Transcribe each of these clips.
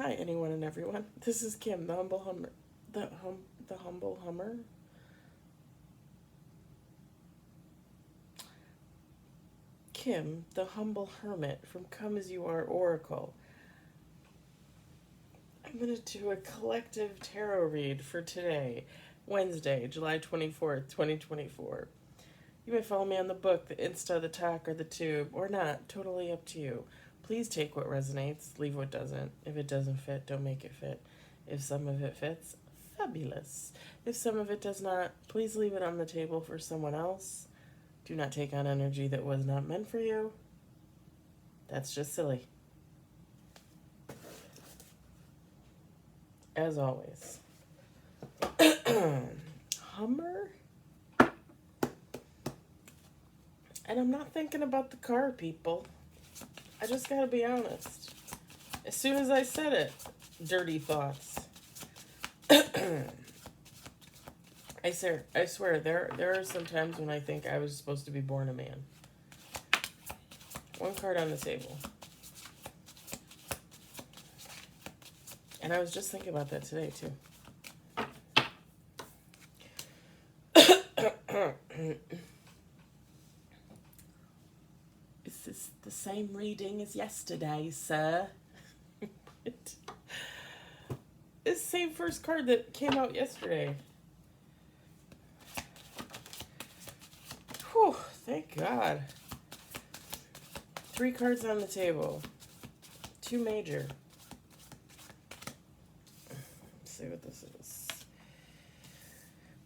Hi, anyone and everyone. This is Kim, the humble hummer. The humble hummer. Kim, the humble hermit from Come As You Are Oracle. I'm going to do a collective tarot read for today, Wednesday, July 24th, 2024. You may follow me on the book, the Insta, the talk, or the tube, or not. Totally up to you. Please take what resonates, leave what doesn't. If it doesn't fit, don't make it fit. If some of it fits, fabulous. If some of it does not, please leave it on the table for someone else. Do not take on energy that was not meant for you. That's just silly. As always. Hummer? And I'm not thinking about the car, people. I just gotta be honest. As soon as I said it, dirty thoughts. I swear, there are some times when I think I was supposed to be born a man. One card on the table. And I was just thinking about that today, too. Is this the same reading as yesterday, sir? It's the same first card that came out yesterday. Whew, thank God. 3 cards on the table. 2 major. Let's see what this is.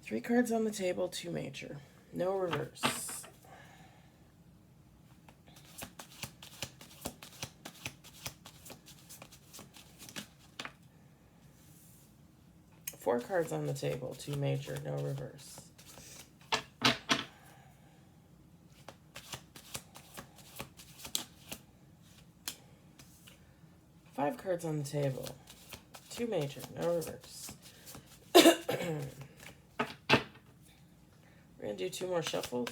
3 cards on the table, 2 major. No reverse. 4 cards on the table, 2 major, no reverse. 5 cards on the table, 2 major, no reverse. We're going to do 2 more shuffles.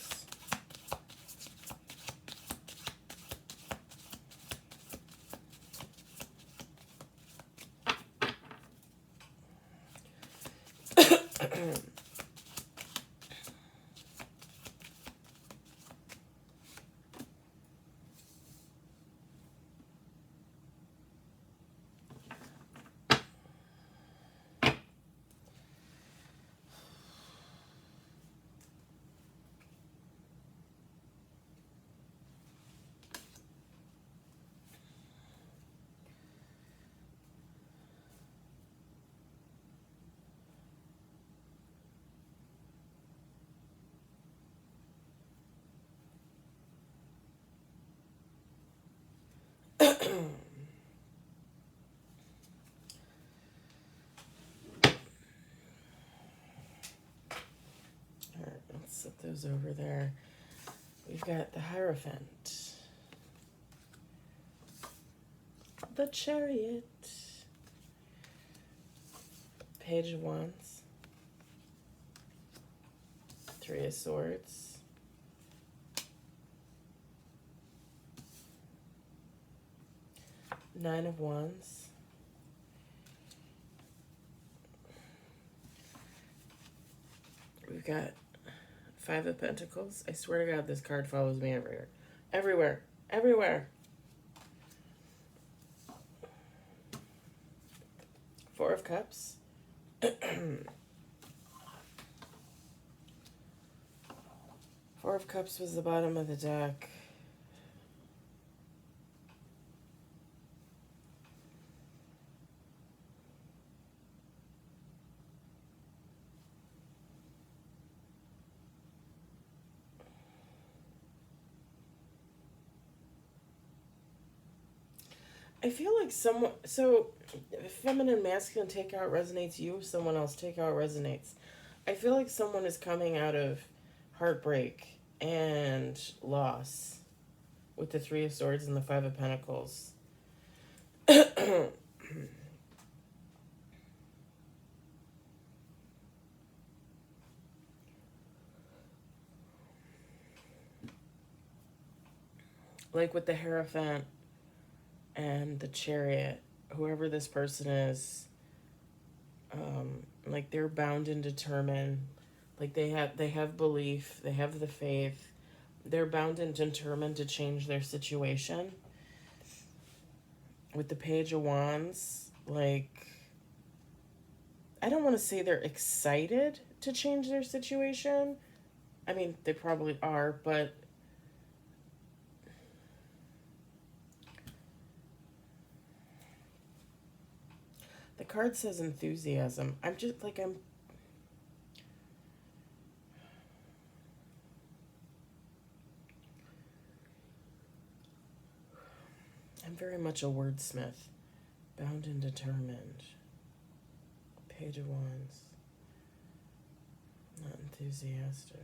Alright, let's set those over there. We've got the Hierophant, the Chariot, Page of Wands, 3 of Swords, Nine of Wands, we've got 5 of Pentacles. I swear to God, this card follows me everywhere. Everywhere. Everywhere. 4 of Cups. 4 of Cups was the bottom of the deck. I feel like someone, so feminine, masculine, take out resonates you, someone else take out resonates. I feel like someone is coming out of heartbreak and loss with the 3 of Swords and the 5 of Pentacles. Like with the Hierophant and the Chariot, whoever this person is, like they're bound and determined. Like they have belief, they have the faith. They're bound and determined to change their situation. With the Page of Wands, like, I don't want to say they're excited to change their situation. I mean, they probably are, but the card says enthusiasm. I'm just like, I'm very much a wordsmith. Bound and determined. Page of Wands. Not enthusiastic.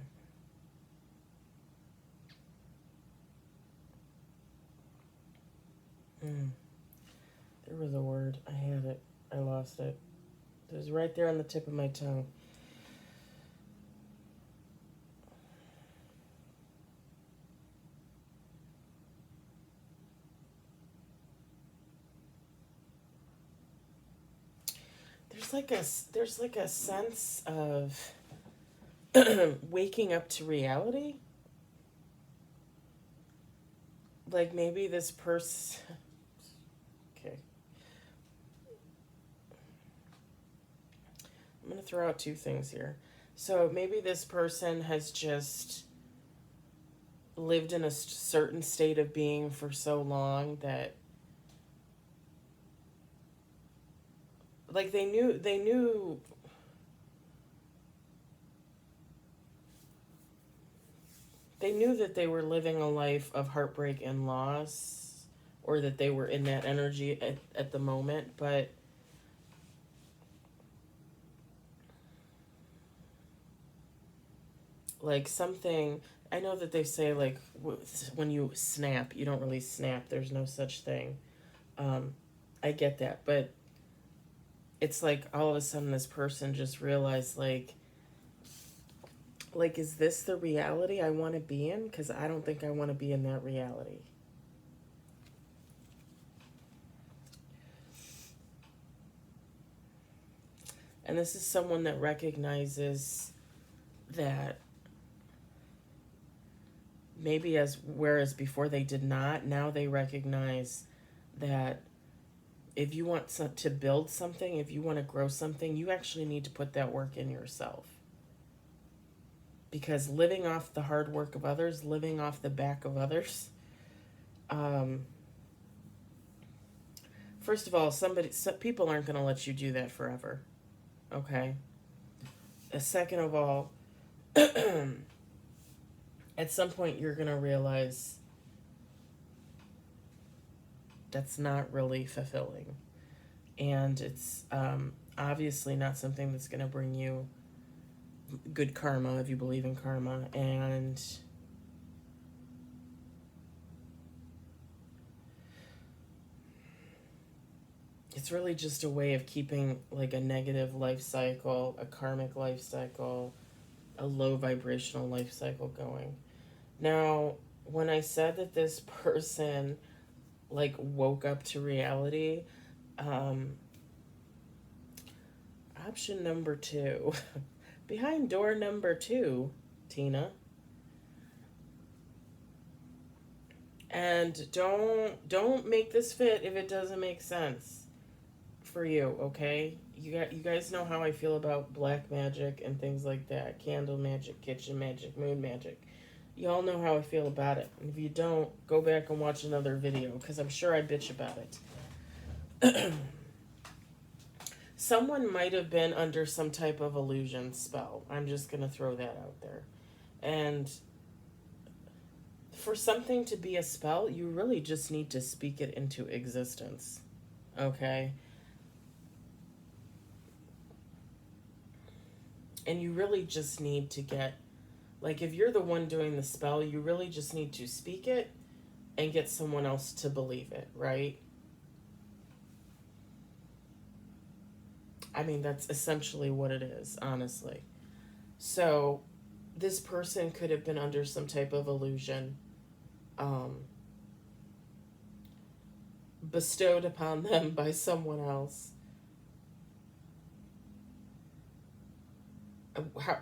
There was a word. I had it. I lost it. It was right there on the tip of my tongue. There's like a sense of waking up to reality. Like maybe this person. Okay. I'm going to throw out two things here. So maybe this person has just lived in a certain state of being for so long that, like, they knew that they were living a life of heartbreak and loss, or that they were in that energy at the moment, but like something, I know that they say, like, when you snap, you don't really snap. There's no such thing. I get that, but it's like all of a sudden this person just realized, like, is this the reality I want to be in? Because I don't think I want to be in that reality. And this is someone that recognizes that maybe whereas before they did not, now they recognize that if you want to build something, if you want to grow something, you actually need to put that work in yourself. Because living off the hard work of others, living off the back of others, first of all, people aren't going to let you do that forever. Okay? Second of all, at some point you're going to realize that's not really fulfilling. And it's obviously not something that's going to bring you good karma, if you believe in karma. And it's really just a way of keeping, like, a negative life cycle, a karmic life cycle, a low vibrational life cycle going. Now, when I said that this person, like, woke up to reality, option number 2, behind door number 2, Tina. And don't make this fit if it doesn't make sense for you, okay? You guys know how I feel about black magic and things like that. Candle magic, kitchen magic, moon magic. Y'all know how I feel about it. And if you don't, go back and watch another video, because I'm sure I bitch about it. Someone might have been under some type of illusion spell. I'm just going to throw that out there. And for something to be a spell, you really just need to speak it into existence. Okay? And you really just need to get, like, if you're the one doing the spell, you really just need to speak it and get someone else to believe it, right? I mean, that's essentially what it is, honestly. So, this person could have been under some type of illusion. bestowed upon them by someone else.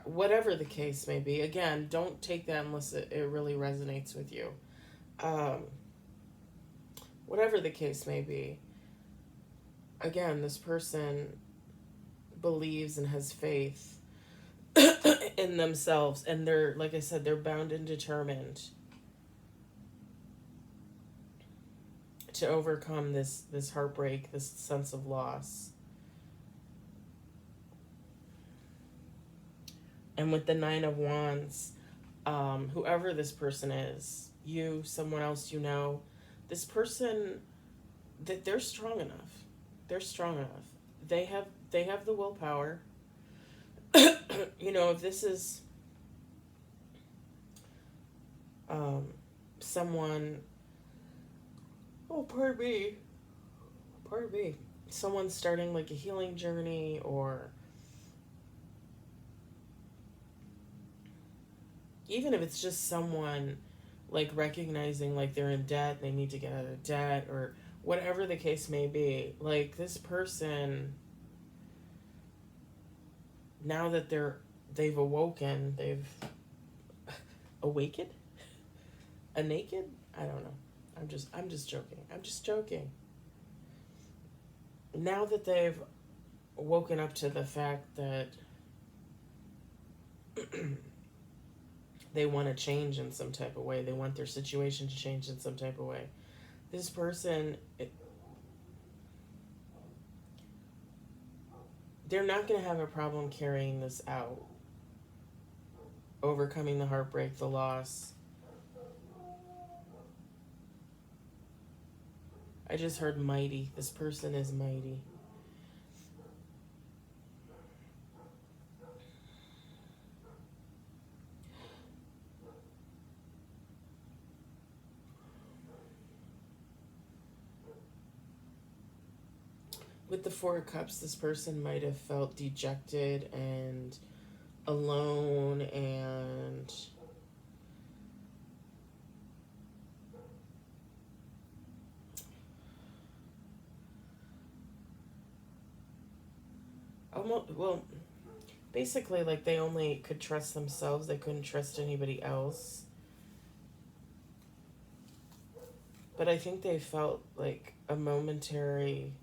Whatever the case may be, again, don't take that unless it really resonates with you. Um, whatever the case may be, again, this person believes and has faith in themselves, and they're, like I said, they're bound and determined to overcome this heartbreak, this sense of loss. And with the Nine of Wands, whoever this person is, you, someone else you know, this person, that they're strong enough. They're strong enough. They have the willpower. If this is someone, oh, pardon me, someone starting like a healing journey, or even if it's just someone like recognizing like they're in debt, they need to get out of debt, or whatever the case may be, like this person, now that they've awoken, they've awakened, a naked, I don't know, I'm just joking. Now that they've woken up to the fact that they want to change in some type of way, they want their situation to change in some type of way, this person, they're not going to have a problem carrying this out, overcoming the heartbreak, the loss. I just heard mighty. This person is mighty. With the Four of Cups, this person might have felt dejected and alone, and almost, well, basically like they only could trust themselves, they couldn't trust anybody else. But I think they felt like a momentary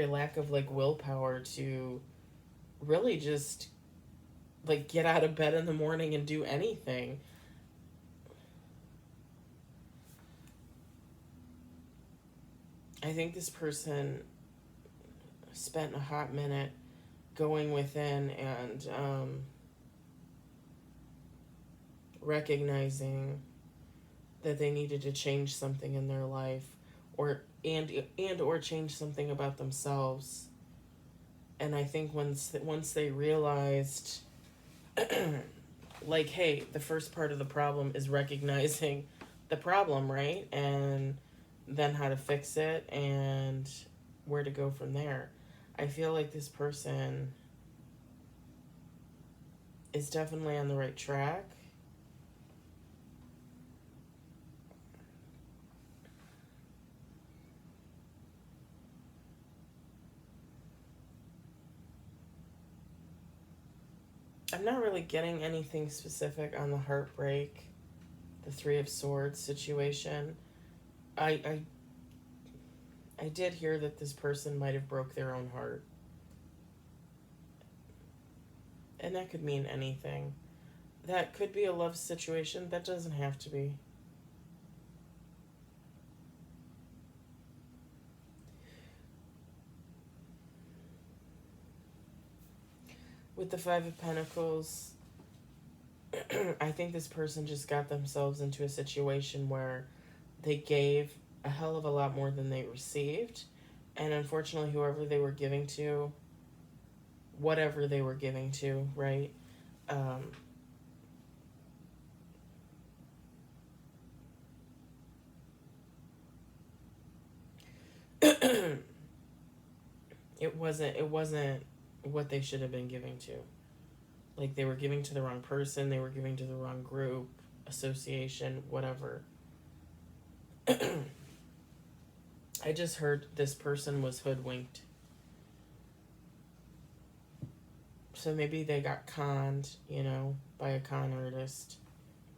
lack of like willpower to really just like get out of bed in the morning and do anything. I think this person spent a hot minute going within and recognizing that they needed to change something in their life, or or change something about themselves. And I think once they realized like, hey, the first part of the problem is recognizing the problem, right? And then how to fix it and where to go from there. I feel like this person is definitely on the right track. I'm not really getting anything specific on the heartbreak, the Three of Swords situation. I did hear that this person might have broke their own heart. And that could mean anything. That could be a love situation. That doesn't have to be. With the Five of Pentacles, I think this person just got themselves into a situation where they gave a hell of a lot more than they received. And unfortunately, whoever they were giving to, whatever they were giving to, right? It wasn't what they should have been giving to. Like, they were giving to the wrong person, they were giving to the wrong group, association, whatever. I just heard this person was hoodwinked. So maybe they got conned, by a con artist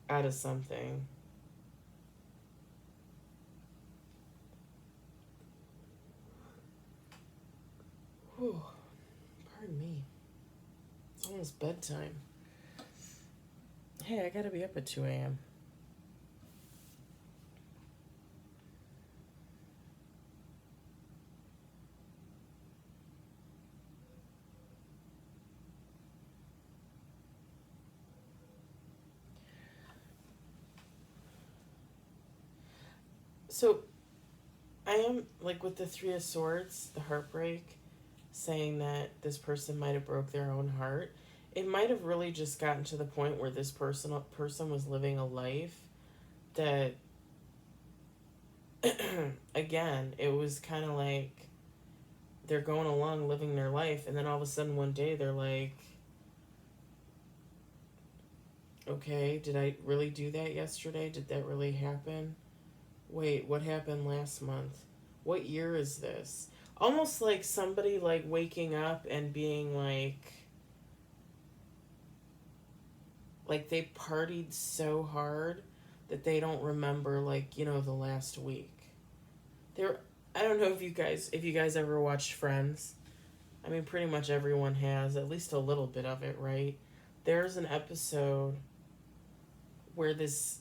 out of something. Whew. Pardon me. It's almost bedtime. Hey, I gotta be up at 2 a.m. So, I am, like, with the Three of Swords, the Heartbreak, saying that this person might have broke their own heart. It might have really just gotten to the point where this person was living a life that, again, it was kind of like they're going along living their life, and then all of a sudden one day they're like, okay, did I really do that yesterday? Did that really happen? Wait, what happened last month? What year is this? Almost like somebody like waking up and being like they partied so hard that they don't remember, like, the last week. There, I don't know if you guys ever watched Friends. I mean, pretty much everyone has at least a little bit of it, right? There's an episode where this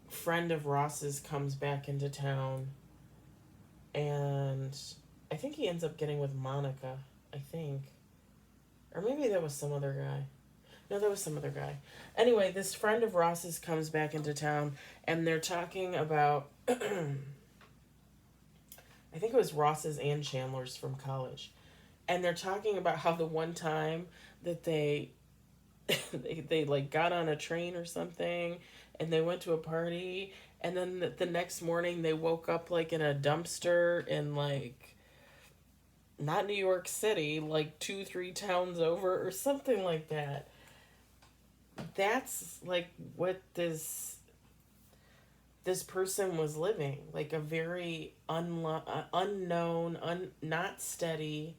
friend of Ross's comes back into town, and I think he ends up getting with Monica, I think. Or maybe that was some other guy. No, that was some other guy. Anyway, this friend of Ross's comes back into town, and they're talking about, I think it was Ross's and Chandler's from college. And they're talking about how the one time that they they like got on a train or something, and they went to a party, and then the next morning they woke up like in a dumpster in, like, not New York City, like 2-3 towns over or something like that. That's like what this person was living, like a very unknown, not steady,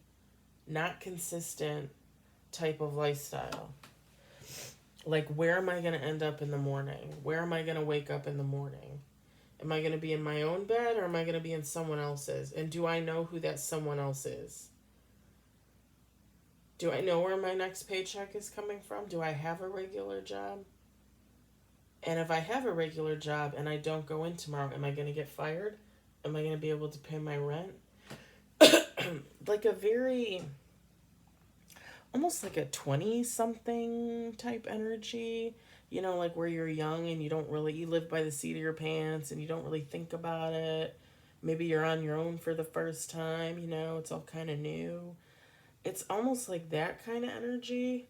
not consistent type of lifestyle. Like, where am I going to end up in the morning? Where am I going to wake up in the morning? Am I going to be in my own bed, or am I going to be in someone else's? And do I know who that someone else is? Do I know where my next paycheck is coming from? Do I have a regular job? And if I have a regular job and I don't go in tomorrow, am I going to get fired? Am I going to be able to pay my rent? Like a very, almost like a 20-something type energy, like where you're young and you live by the seat of your pants and you don't really think about it. Maybe you're on your own for the first time, it's all kind of new. It's almost like that kind of energy.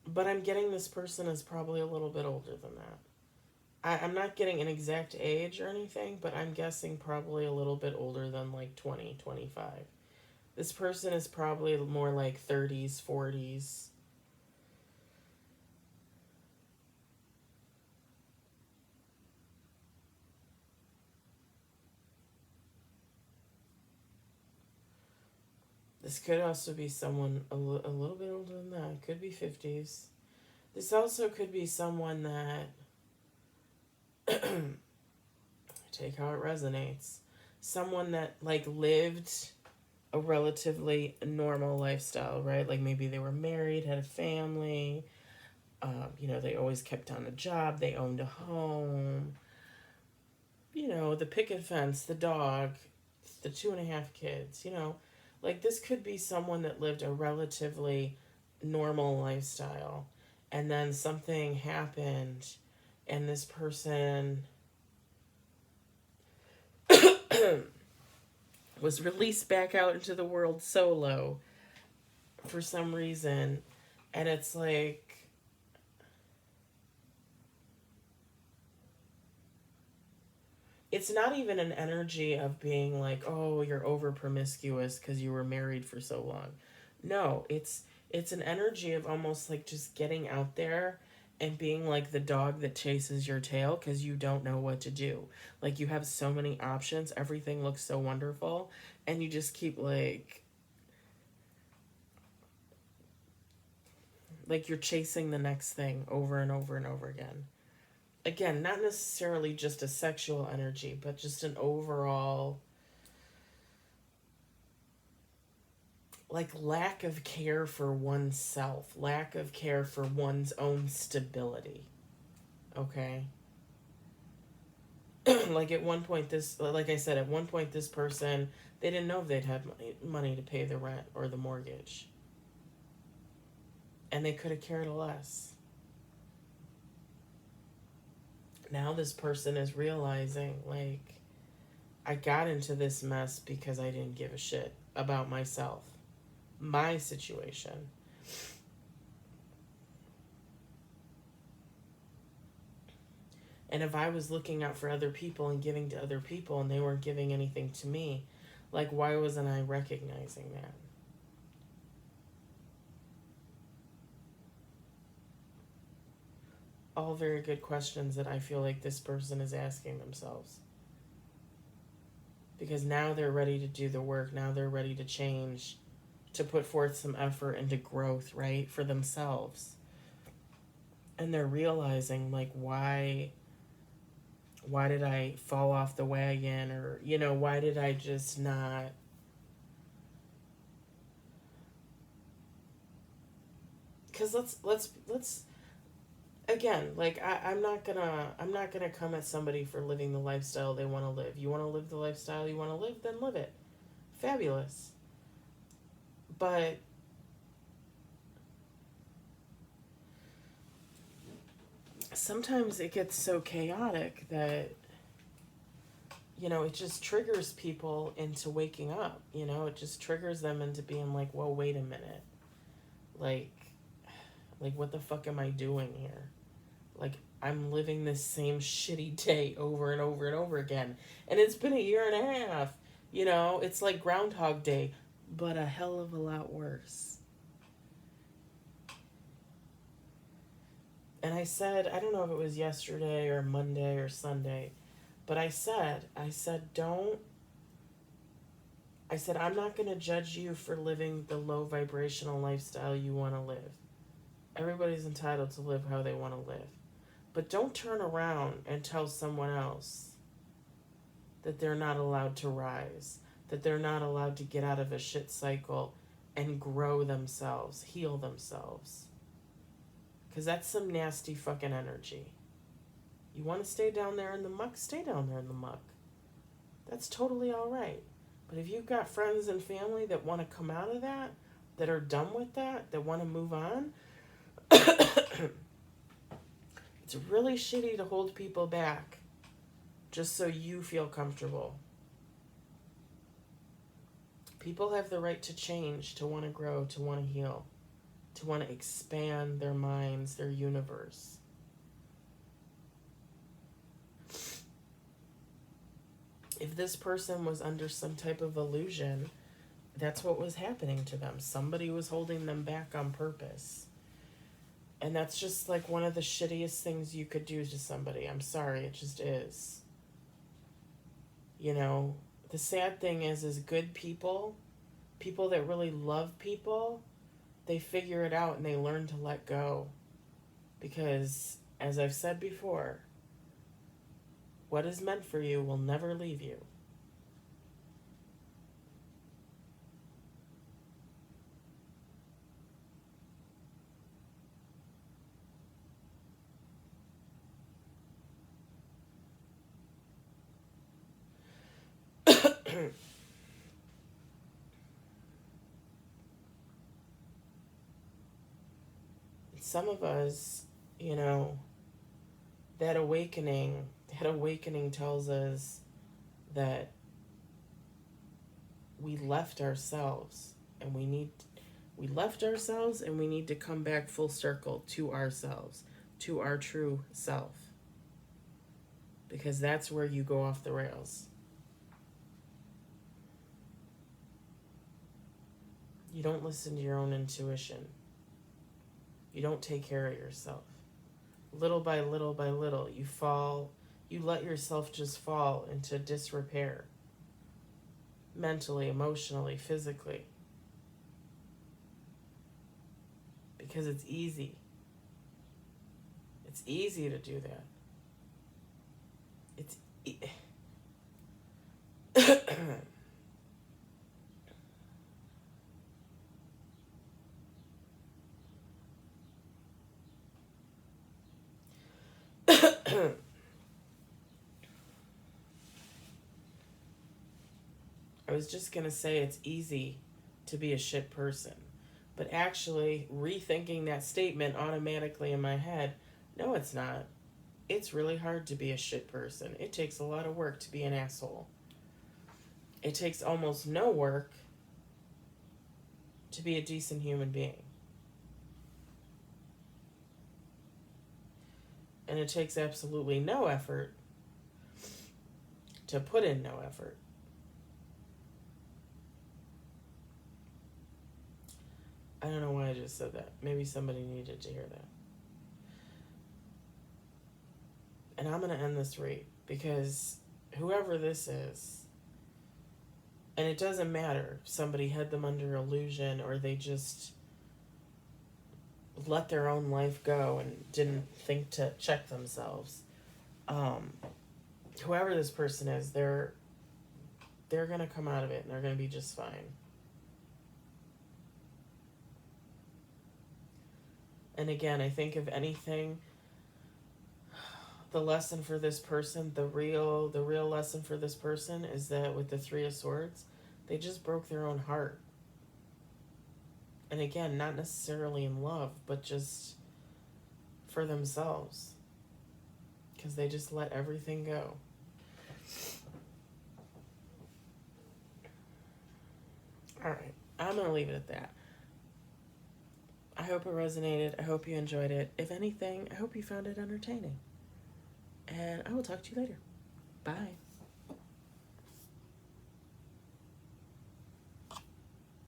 But I'm getting this person is probably a little bit older than that. I'm not getting an exact age or anything, but I'm guessing probably a little bit older than like 20, 25. This person is probably more like 30s, 40s. This could also be someone a little bit older than that. It could be 50s. This also could be someone that, take how it resonates, someone that like lived a relatively normal lifestyle, right? Like maybe they were married, had a family, they always kept on a job, they owned a home, the picket fence, the dog, the 2.5 kids, like this could be someone that lived a relatively normal lifestyle, and then something happened, and this person was released back out into the world solo for some reason. And it's like, it's not even an energy of being like, oh, you're over promiscuous because you were married for so long. No, it's an energy of almost like just getting out there and being like the dog that chases your tail because you don't know what to do. Like you have so many options, everything looks so wonderful, and you just keep like you're chasing the next thing over and over and over again. Again, not necessarily just a sexual energy, but just an overall like lack of care for oneself, lack of care for one's own stability. Okay? Like at one point this like I said, at one point this person, they didn't know if they'd have money to pay the rent or the mortgage. And they could have cared less. Now this person is realizing like I got into this mess because I didn't give a shit about myself, my situation. And if I was looking out for other people and giving to other people and they weren't giving anything to me, like why wasn't I recognizing that? All very good questions that I feel like this person is asking themselves. Because now they're ready to do the work. Now they're ready to change, to put forth some effort into growth, right? For themselves. And they're realizing, like, why did I fall off the wagon? Or, why did I just not... Because let's again, like I'm not gonna come at somebody for living the lifestyle they want to live. You want to live the lifestyle you want to live, then live it. Fabulous. But sometimes it gets so chaotic that it just triggers people into waking up. It just triggers them into being like, well, wait a minute, like what the fuck am I doing here? Like, I'm living this same shitty day over and over and over again. And it's been a year and a half. It's like Groundhog Day, but a hell of a lot worse. And I said, I don't know if it was yesterday or Monday or Sunday, but I said, I'm not going to judge you for living the low vibrational lifestyle you want to live. Everybody's entitled to live how they want to live. But don't turn around and tell someone else that they're not allowed to rise, that they're not allowed to get out of a shit cycle and grow themselves, heal themselves. Because that's some nasty fucking energy. You want to stay down there in the muck? Stay down there in the muck. That's totally all right. But if you've got friends and family that want to come out of that, that are done with that want to move on, it's really shitty to hold people back just so you feel comfortable. People have the right to change, to want to grow, to want to heal, to want to expand their minds, their universe. If this person was under some type of illusion, that's what was happening to them. Somebody was holding them back on purpose. And that's just like one of the shittiest things you could do to somebody. I'm sorry, it just is. The sad thing is good people that really love people, they figure it out and they learn to let go. Because, as I've said before, what is meant for you will never leave you. Some of us, that awakening tells us that we left ourselves and we need to come back full circle to ourselves, to our true self. Because that's where you go off the rails. You don't listen to your own intuition. You don't take care of yourself. little by little, you let yourself just fall into disrepair, mentally, emotionally, physically, because it's easy. It's easy to do that. It's I was just going to say it's easy to be a shit person. But actually, rethinking that statement automatically in my head, no, it's not. It's really hard to be a shit person. It takes a lot of work to be an asshole. It takes almost no work to be a decent human being. And it takes absolutely no effort to put in no effort. I don't know why I just said that. Maybe somebody needed to hear that. And I'm going to end this read because whoever this is, and it doesn't matter if somebody had them under illusion or they just let their own life go and didn't think to check themselves. Whoever this person is, they're going to come out of it and they're going to be just fine. And again, I think if anything, the lesson for this person, the real lesson for this person is that with the Three of Swords, they just broke their own heart. And again, not necessarily in love, but just for themselves. Because they just let everything go. Alright, I'm going to leave it at that. I hope it resonated. I hope you enjoyed it. If anything, I hope you found it entertaining. And I will talk to you later. Bye.